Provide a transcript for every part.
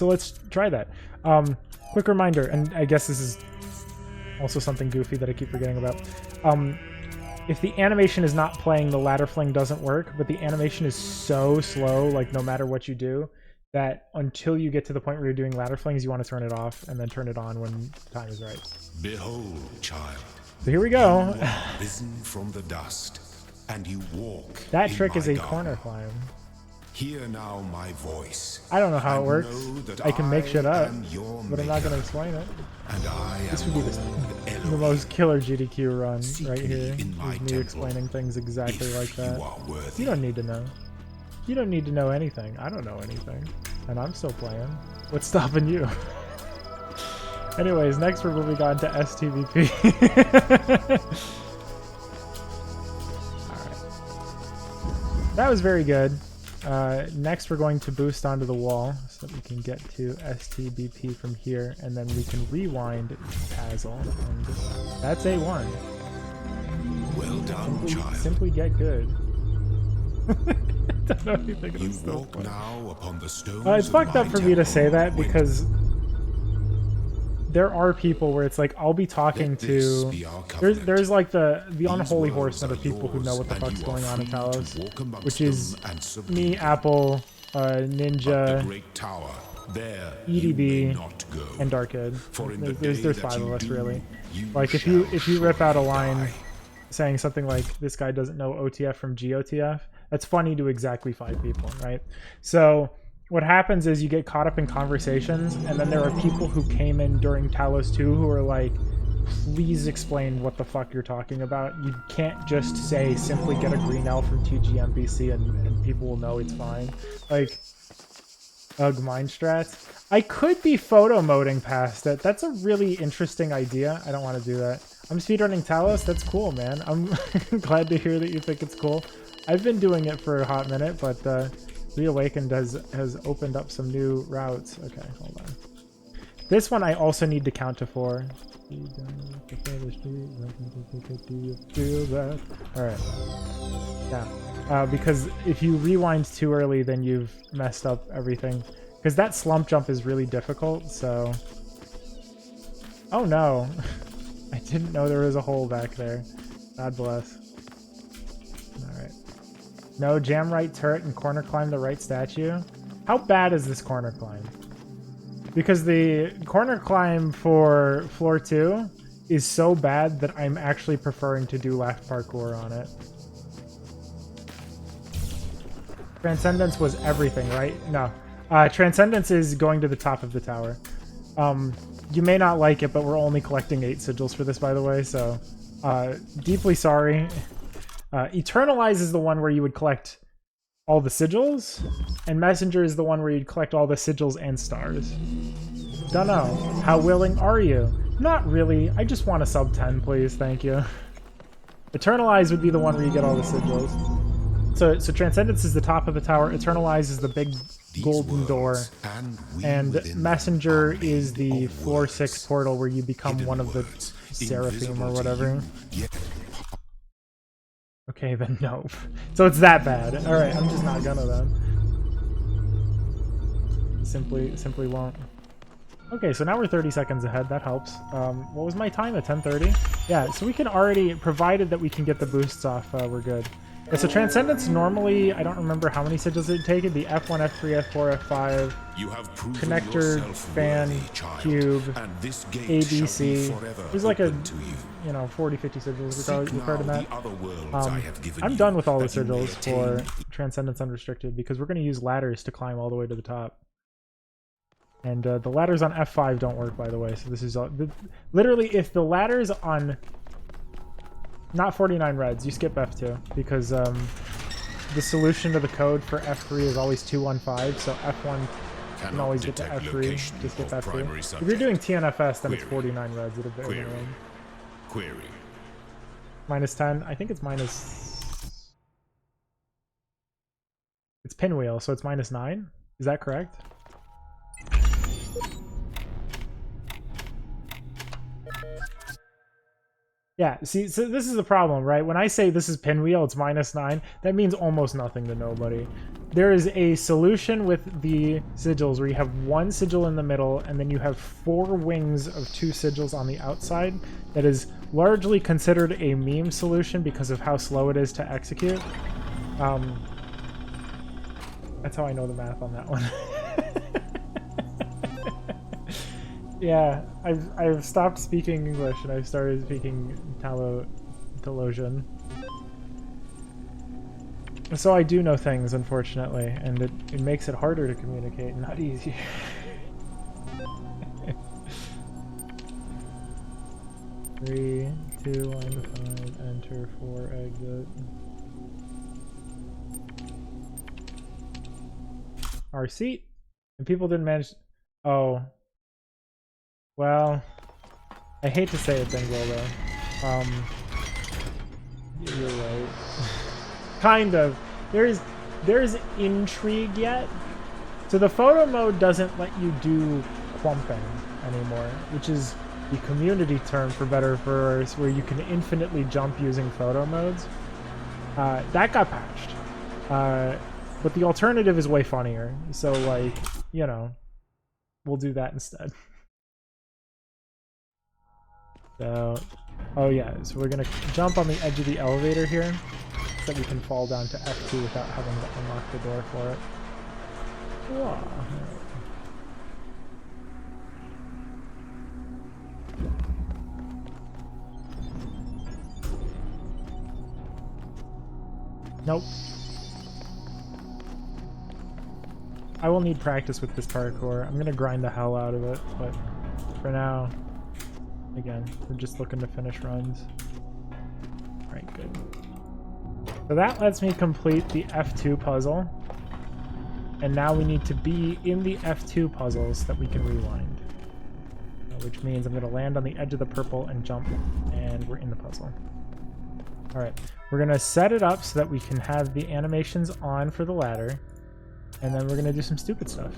So let's try that. Quick reminder, and I guess this is also something goofy that I keep forgetting about. If the animation is not playing, the ladder fling doesn't work, but the animation is so slow, like no matter what you do, that until you get to the point where you're doing ladder flings, you want to turn it off and then turn it on when the time is right. Behold, child. So here we go. You are risen from the dust, and you walk. That in trick is my a garden. corner climb. Hear now my voice. I don't know how it and works. know that I can make shit up, am your but I'm not going to maker, explain it. And I This am would be the most killer GDQ run right here. in my Is me temple, explaining things exactly if like that. You are worthy. You don't need to know. You don't need to know anything. I don't know anything. And I'm still playing. What's stopping you? Anyways, next we're moving on to STVP. Alright. That was very good. Next we're going to boost onto the wall so that we can get to STBP from here, and then we can rewind Tazzle, and that's A1. Well done, child. Simply get good. I don't know if you think You it's still walk funny. now upon the stones It's of fucked my up for me to temple say that with because there are people where it's like I'll be talking Let this to be our covenant. there's like the These unholy worlds horsemen are of people who know what the yours, and fuck's you are going on in free to Talos, walk amongst which is them and subdue me, them. Apple, But the Ninja, great tower, there you EDB, may not go. and Darkhead. For in the There's day that 5 you of us do, really. you Like if you shall rip out a surely line die. saying something like this guy doesn't know OTF from GOTF, that's funny to exactly 5 people, right? So what happens is you get caught up in conversations, and then there are people who came in during Talos 2 who are like, please explain what the fuck you're talking about. You can't just say simply get a green L from TGMBC and people will know it's fine. Like, ugh, mind strats. I could be photo moding past it. That's a really interesting idea. I don't want to do that. I'm speedrunning Talos. That's cool, man. I'm glad to hear that you think it's cool. I've been doing it for a hot minute, but Reawakened has opened up some new routes. Okay, hold on. This one I also need to count to 4. Alright. Yeah. Because if you rewind too early, then you've messed up everything. Because that slump jump is really difficult, so... Oh no! I didn't know there was a hole back there. God bless. Alright. No, jam right turret and corner climb the right statue. How bad is this corner climb? Because the corner climb for floor 2 is so bad that I'm actually preferring to do left parkour on it. Transcendence was everything, right? No. Transcendence is going to the top of the tower. You may not like it, but we're only collecting 8 sigils for this, by the way, so deeply sorry. Eternalize is the one where you would collect all the sigils, and Messenger is the one where you'd collect all the sigils and stars. Dunno. How willing are you? Not really. I just want a sub 10, please. Thank you. Eternalize would be the one where you get all the sigils. So Transcendence is the top of the tower. Eternalize is the big golden door. And Messenger is the floor 6 portal where you become one of the Seraphim or whatever. Okay, then no. So it's that bad. Alright, I'm just not gonna then. Simply won't. Okay, so now we're 30 seconds ahead. That helps. What was my time at 10:30? Yeah, so we can already, provided that we can get the boosts off, we're good. Yeah, so Transcendence normally, I don't remember how many sigils it take. It'd be F1, F3, F4, F5, connector, fan, cube, ABC. There's like a, you know, 40, 50 sigils regarding that. I'm done with all the sigils for Transcendence Unrestricted because we're going to use ladders to climb all the way to the top. And the ladders on F5 don't work, by the way. So this is literally, if the ladders on not 49 reds, you skip F2 because the solution to the code for F3 is always 215. So F1 can always get to F3. Just get F2. If you're doing TNFS, then it's 49 reds at a bit. Query. Minus 10. I think it's minus. It's pinwheel, so it's minus 9. Is that correct? Yeah, see, so this is the problem, right? When I say this is pinwheel, it's minus 9, that means almost nothing to nobody. there is a solution with the sigils where you have one sigil in the middle and then you have 4 wings of 2 sigils on the outside. That is largely considered a meme solution because of how slow it is to execute. That's how I know the math on that one. Yeah, I've stopped speaking English and I've started speaking Talosian. So I do know things, unfortunately, and it makes it harder to communicate, not easier. Three, 2, 1, 5, enter, 4, exit. Our seat. And people didn't manage... Oh. Well, I hate to say it, Dingle, though. You're right. Kind of. There's intrigue yet. So the photo mode doesn't let you do clumping anymore, which is the community term, for better or for worse, where you can infinitely jump using photo modes. That got patched. But the alternative is way funnier. So, like, you know, we'll do that instead. So, oh yeah, so we're gonna jump on the edge of the elevator here so that we can fall down to F2 without having to unlock the door for it. Wow. Nope. I will need practice with this parkour. I'm gonna grind the hell out of it, but for now, again, we're just looking to finish runs. Alright, good. So that lets me complete the F2 puzzle. And now we need to be in the F2 puzzle so that we can rewind. Which means I'm going to land on the edge of the purple and jump, and we're in the puzzle. Alright, we're going to set it up so that we can have the animations on for the ladder. And then we're going to do some stupid stuff.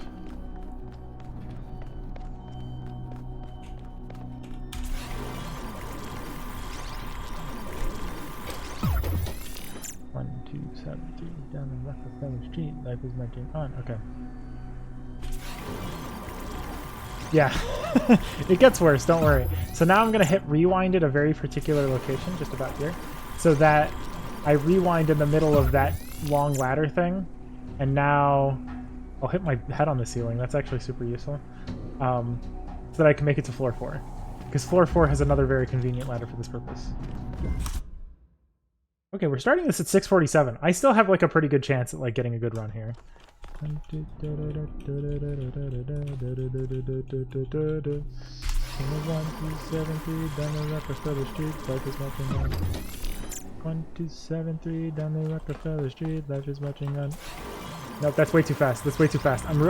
Down the Rockefeller Street, life is marching on. Okay. Yeah. It gets worse, don't worry. So now I'm going to hit rewind at a very particular location, just about here, so that I rewind in the middle of that long ladder thing, and now I'll hit my head on the ceiling. That's actually super useful. So that I can make it to floor 4. Because floor 4 has another very convenient ladder for this purpose. Okay, we're starting this at 6:47. I still have like a pretty good chance at like getting a good run here. 1, 2, 7, 3 down the Rockefeller Street, life is marching on. 1, 2, 7, 3 down the Rockefeller Street, life is marching on. Nope, that's way too fast. That's way too fast. I'm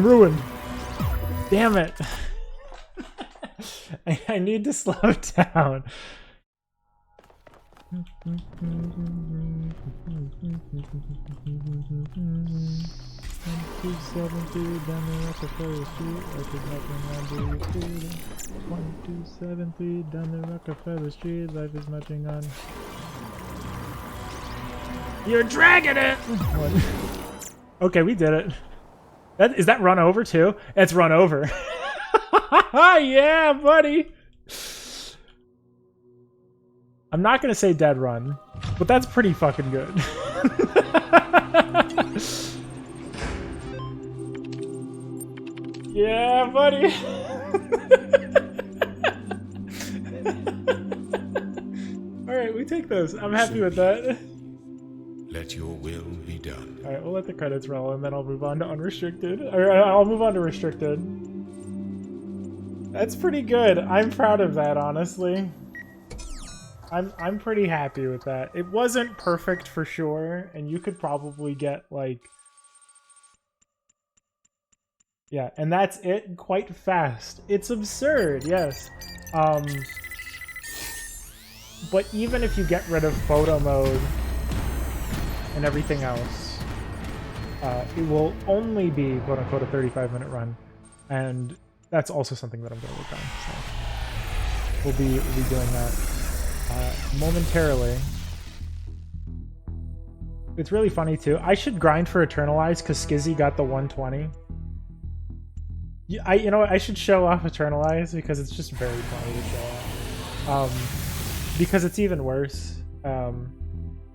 ruined. Damn it. I need to slow down. 1, 2, 7, 3 down the Rockefeller Street, life is marching on. Do you feel it? 1, 2, 7, 3 down the Rockefeller Street, life is marching on. You're dragging it. Okay, we did it. Is that run over too? It's run over. Yeah, buddy. I'm not gonna say dead run, but that's pretty fucking good. Yeah, buddy. Alright, we take those. I'm happy with that. Let your will be done. Alright, we'll let the credits roll and then I'll move on to unrestricted. Or I'll move on to restricted. That's pretty good. I'm proud of that, honestly. I'm pretty happy with that. It wasn't perfect for sure, and you could probably get like... Yeah, and that's it quite fast. It's absurd, yes. But even if you get rid of photo mode and everything else, it will only be quote-unquote a 35-minute run, and that's also something that I'm going to work on. So we'll be doing that momentarily. It's really funny too. I should grind for Eternalize because Skizzy got the 120. You know what? I should show off Eternalize because it's just very funny to show off. Because it's even worse.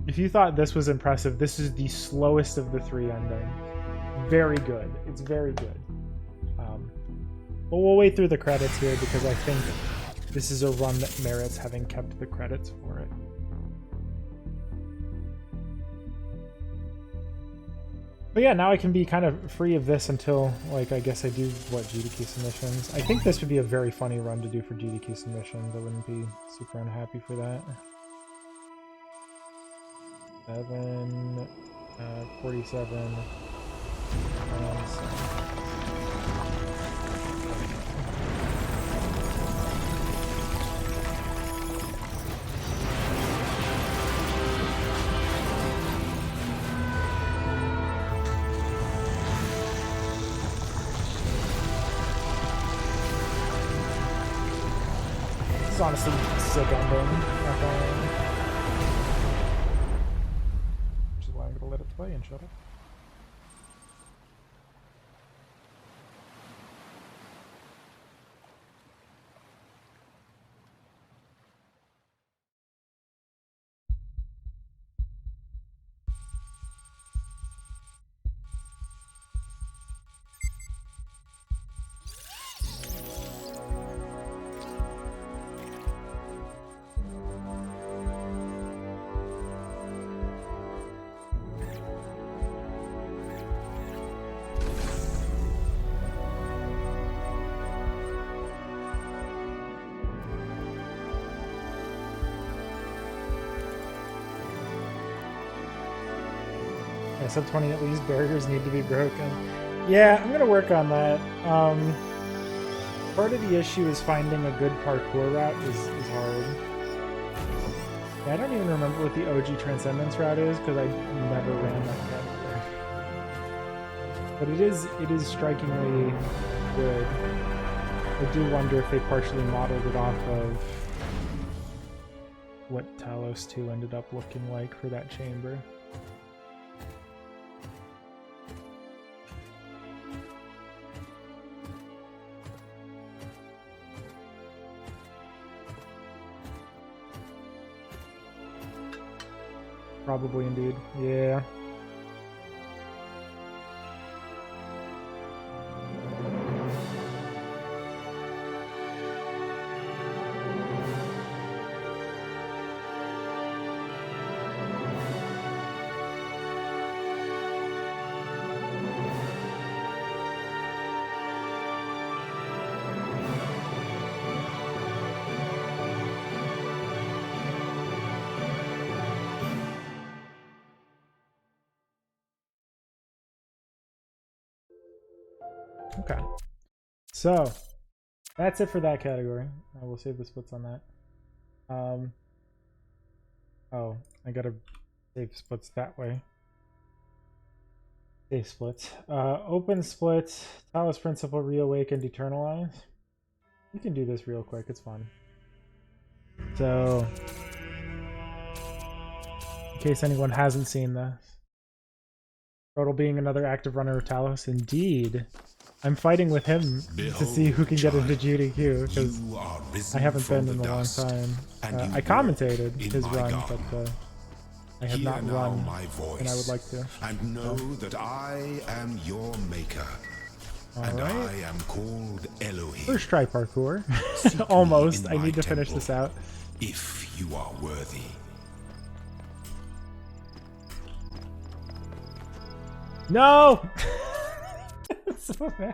If you thought this was impressive, this is the slowest of the 3 endings. Very good. It's very good. But we'll wait through the credits here because I think this is a run that merits having kept the credits for it. But yeah, now I can be kind of free of this until, like, I guess I do, what, GDQ submissions? I think this would be a very funny run to do for GDQ submissions. I wouldn't be super unhappy for that. 7, 47, and 7. This is honestly sick ending. Which is why I'm gonna let it play and shut up. Yeah, sub 20 at least barriers need to be broken. Yeah, I'm gonna work on that. Part of the issue is finding a good parkour route is hard. Yeah, I don't even remember what the OG Transcendence route is because I never ran that category. But it is strikingly good. I do wonder if they partially modeled it off of what Talos 2 ended up looking like for that chamber. Probably indeed. Yeah. Okay, so that's it for that category. I will save the splits on that. Oh, I gotta save splits that way. Save splits. Open splits, Talos Principle, Reawakened, Eternalize. We can do this real quick, it's fun. So, in case anyone hasn't seen this, Total being another active runner of Talos, indeed. I'm fighting with him to see who can get into GDQ because I haven't been in a long time. I commentated his run, but I have not run, and I would like to. And know that I am your maker. And Alright. I am called Elohim. First try parkour. Almost. I need to finish this out. If you are worthy. No! So bad.